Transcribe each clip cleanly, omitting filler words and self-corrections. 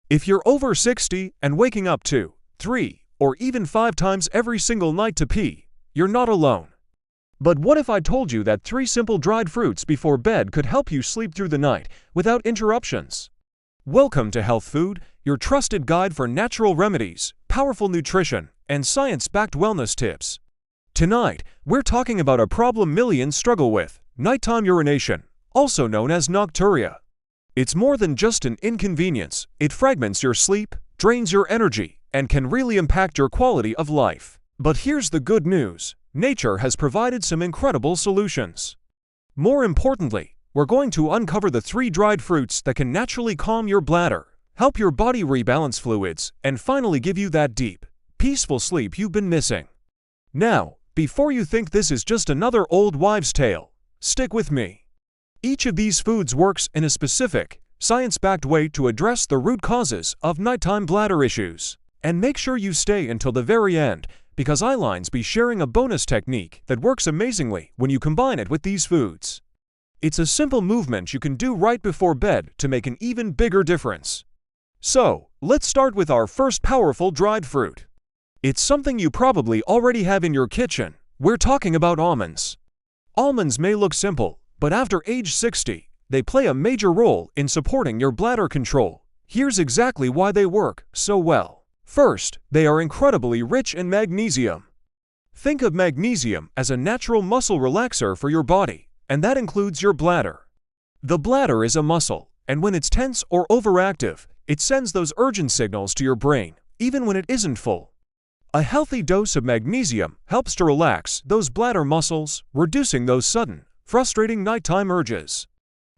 If you're over 60 and waking up 2, 3, or even 5 times every single night to pee, you're not alone. But what if I told you that 3 simple dried fruits before bed could help you sleep through the night without interruptions? Welcome to Health Food, your trusted guide for natural remedies, powerful nutrition, and science-backed wellness tips. Tonight, we're talking about a problem millions struggle with: nighttime urination, also known as nocturia. It's more than just an inconvenience. It fragments your sleep, drains your energy, and can really impact your quality of life. But here's the good news: nature has provided some incredible solutions. More importantly, we're going to uncover the 3 dried fruits that can naturally calm your bladder, help your body rebalance fluids, and finally give you that deep, peaceful sleep you've been missing. Now, before you think this is just another old wives' tale, stick with me. Each of these foods works in a specific, science-backed way to address the root causes of nighttime bladder issues. And make sure you stay until the very end, because I'll be sharing a bonus technique that works amazingly when you combine it with these foods. It's a simple movement you can do right before bed to make an even bigger difference. So, let's start with our first powerful dried fruit. It's something you probably already have in your kitchen. We're talking about almonds. Almonds may look simple, but after age 60, they play a major role in supporting your bladder control. Here's exactly why they work so well. First, they are incredibly rich in magnesium. Think of magnesium as a natural muscle relaxer for your body, and that includes your bladder. The bladder is a muscle, and when it's tense or overactive, it sends those urgent signals to your brain, even when it isn't full. A healthy dose of magnesium helps to relax those bladder muscles, reducing those sudden, frustrating nighttime urges.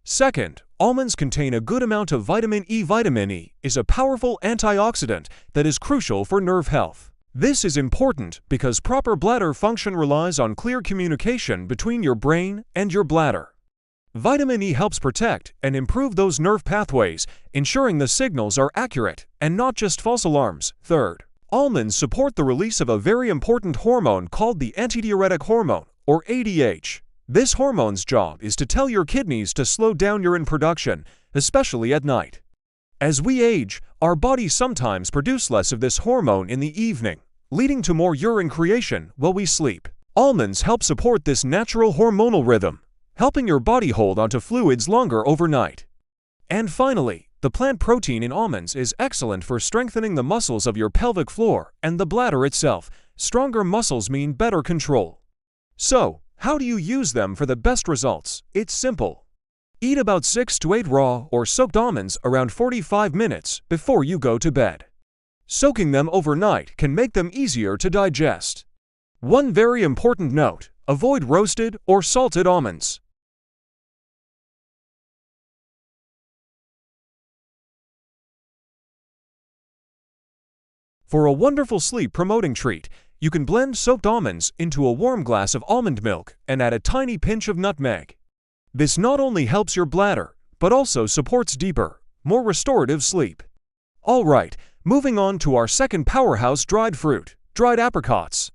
Second, almonds contain a good amount of vitamin E. Vitamin E is a powerful antioxidant that is crucial for nerve health. This is important because proper bladder function relies on clear communication between your brain and your bladder. Vitamin E helps protect and improve those nerve pathways, ensuring the signals are accurate and not just false alarms. Third, almonds support the release of a very important hormone called the antidiuretic hormone, or ADH. This hormone's job is to tell your kidneys to slow down urine production, especially at night. As we age, our bodies sometimes produce less of this hormone in the evening, leading to more urine creation while we sleep. Almonds help support this natural hormonal rhythm, helping your body hold onto fluids longer overnight. And finally, the plant protein in almonds is excellent for strengthening the muscles of your pelvic floor and the bladder itself. Stronger muscles mean better control. So, how do you use them for the best results? It's simple. Eat about 6 to 8 raw or soaked almonds around 45 minutes before you go to bed. Soaking them overnight can make them easier to digest. One very important note: avoid roasted or salted almonds. For a wonderful sleep-promoting treat, you can blend soaked almonds into a warm glass of almond milk and add a tiny pinch of nutmeg. This not only helps your bladder, but also supports deeper, more restorative sleep. Alright, moving on to our second powerhouse dried fruit, dried apricots.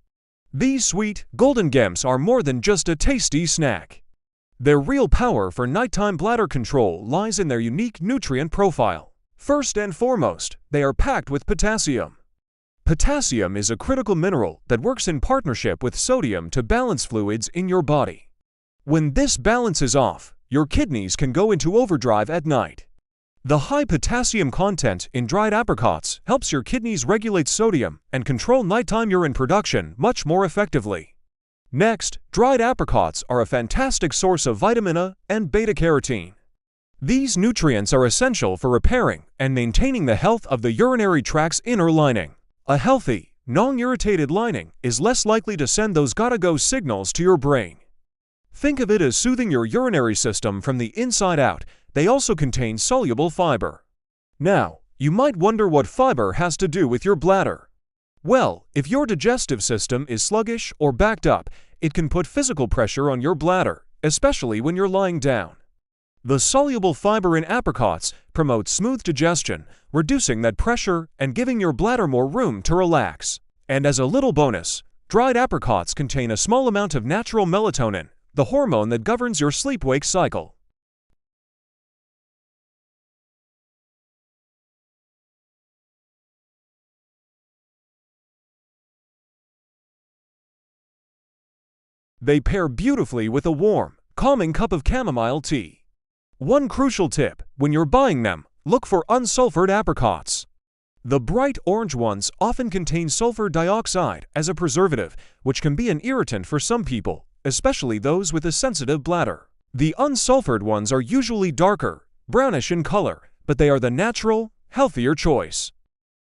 These sweet, golden gems are more than just a tasty snack. Their real power for nighttime bladder control lies in their unique nutrient profile. First and foremost, they are packed with potassium. Potassium is a critical mineral that works in partnership with sodium to balance fluids in your body. When this balance is off, your kidneys can go into overdrive at night. The high potassium content in dried apricots helps your kidneys regulate sodium and control nighttime urine production much more effectively. Next, dried apricots are a fantastic source of vitamin A and beta-carotene. These nutrients are essential for repairing and maintaining the health of the urinary tract's inner lining. A healthy, non-irritated lining is less likely to send those gotta-go signals to your brain. Think of it as soothing your urinary system from the inside out. They also contain soluble fiber. Now, you might wonder what fiber has to do with your bladder. Well, if your digestive system is sluggish or backed up, it can put physical pressure on your bladder, especially when you're lying down. The soluble fiber in apricots promotes smooth digestion, reducing that pressure and giving your bladder more room to relax. And as a little bonus, dried apricots contain a small amount of natural melatonin, the hormone that governs your sleep-wake cycle. They pair beautifully with a warm, calming cup of chamomile tea. One crucial tip: when you're buying them, look for unsulfured apricots. The bright orange ones often contain sulfur dioxide as a preservative, which can be an irritant for some people, especially those with a sensitive bladder. The unsulfured ones are usually darker, brownish in color, but they are the natural, healthier choice.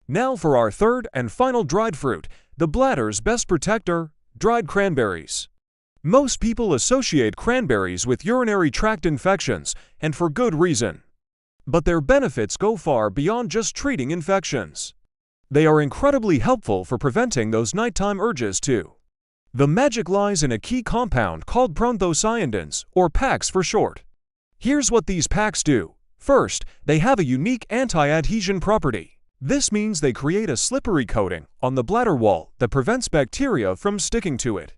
Now for our third and final dried fruit, the bladder's best protector, dried cranberries. Most people associate cranberries with urinary tract infections, and for good reason. But their benefits go far beyond just treating infections. They are incredibly helpful for preventing those nighttime urges too. The magic lies in a key compound called proanthocyanidins, or PACs for short. Here's what these PACs do. First, they have a unique anti-adhesion property. This means they create a slippery coating on the bladder wall that prevents bacteria from sticking to it.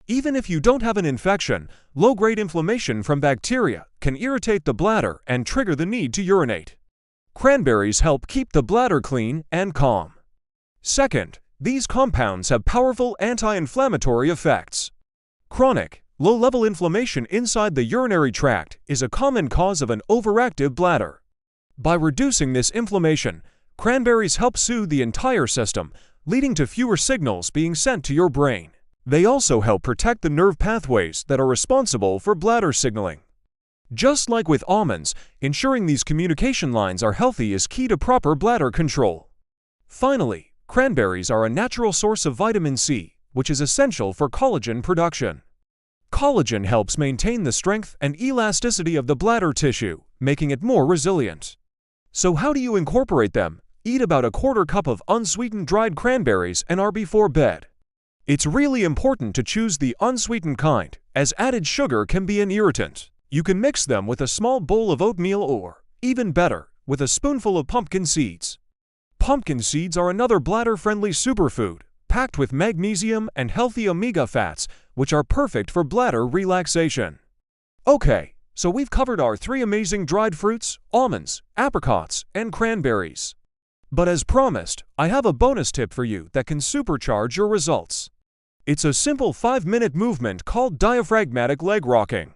Even if you don't have an infection, low-grade inflammation from bacteria can irritate the bladder and trigger the need to urinate. Cranberries help keep the bladder clean and calm. Second, these compounds have powerful anti-inflammatory effects. Chronic, low-level inflammation inside the urinary tract is a common cause of an overactive bladder. By reducing this inflammation, cranberries help soothe the entire system, leading to fewer signals being sent to your brain. They also help protect the nerve pathways that are responsible for bladder signaling. Just like with almonds, ensuring these communication lines are healthy is key to proper bladder control. Finally, cranberries are a natural source of vitamin C, which is essential for collagen production. Collagen helps maintain the strength and elasticity of the bladder tissue, making it more resilient. So how do you incorporate them? Eat about a quarter cup of unsweetened dried cranberries an hour before bed. It's really important to choose the unsweetened kind, as added sugar can be an irritant. You can mix them with a small bowl of oatmeal or, even better, with a spoonful of pumpkin seeds. Pumpkin seeds are another bladder-friendly superfood, packed with magnesium and healthy omega fats, which are perfect for bladder relaxation. Okay, so we've covered our 3 amazing dried fruits: almonds, apricots, and cranberries. But as promised, I have a bonus tip for you that can supercharge your results. It's a simple 5-minute movement called diaphragmatic leg rocking.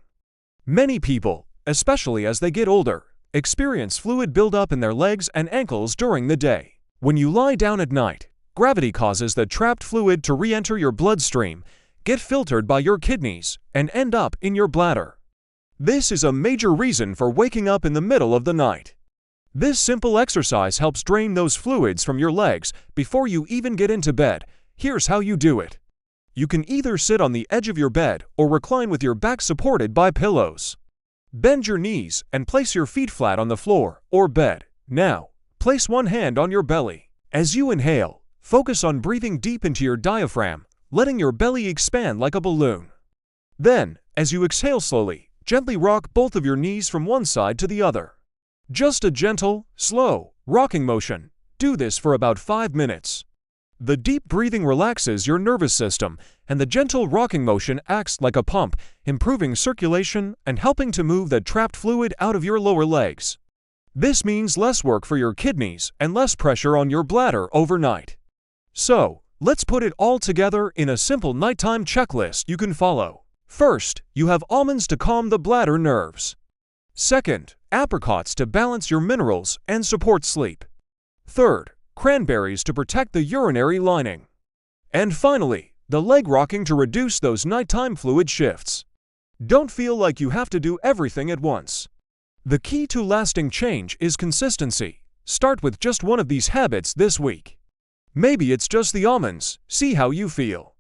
Many people, especially as they get older, experience fluid buildup in their legs and ankles during the day. When you lie down at night, gravity causes the trapped fluid to re-enter your bloodstream, get filtered by your kidneys, and end up in your bladder. This is a major reason for waking up in the middle of the night. This simple exercise helps drain those fluids from your legs before you even get into bed. Here's how you do it. You can either sit on the edge of your bed or recline with your back supported by pillows. Bend your knees and place your feet flat on the floor or bed. Now, place one hand on your belly. As you inhale, focus on breathing deep into your diaphragm, letting your belly expand like a balloon. Then, as you exhale slowly, gently rock both of your knees from one side to the other. Just a gentle, slow, rocking motion. Do this for about 5 minutes. The deep breathing relaxes your nervous system, and the gentle rocking motion acts like a pump, improving circulation and helping to move the trapped fluid out of your lower legs. This means less work for your kidneys and less pressure on your bladder overnight. So, let's put it all together in a simple nighttime checklist you can follow. First, you have almonds to calm the bladder nerves. Second, apricots to balance your minerals and support sleep. Third, cranberries to protect the urinary lining. And finally, the leg rocking to reduce those nighttime fluid shifts. Don't feel like you have to do everything at once. The key to lasting change is consistency. Start with just one of these habits this week. Maybe it's just the almonds, see how you feel.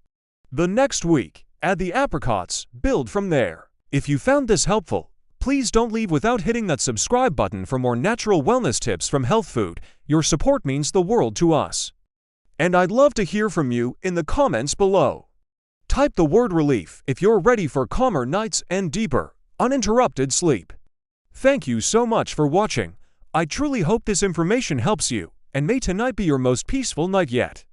The next week, add the apricots, build from there. If you found this helpful, please don't leave without hitting that subscribe button for more natural wellness tips from Health Food. Your support means the world to us. And I'd love to hear from you in the comments below. Type the word relief if you're ready for calmer nights and deeper, uninterrupted sleep. Thank you so much for watching. I truly hope this information helps you, and may tonight be your most peaceful night yet.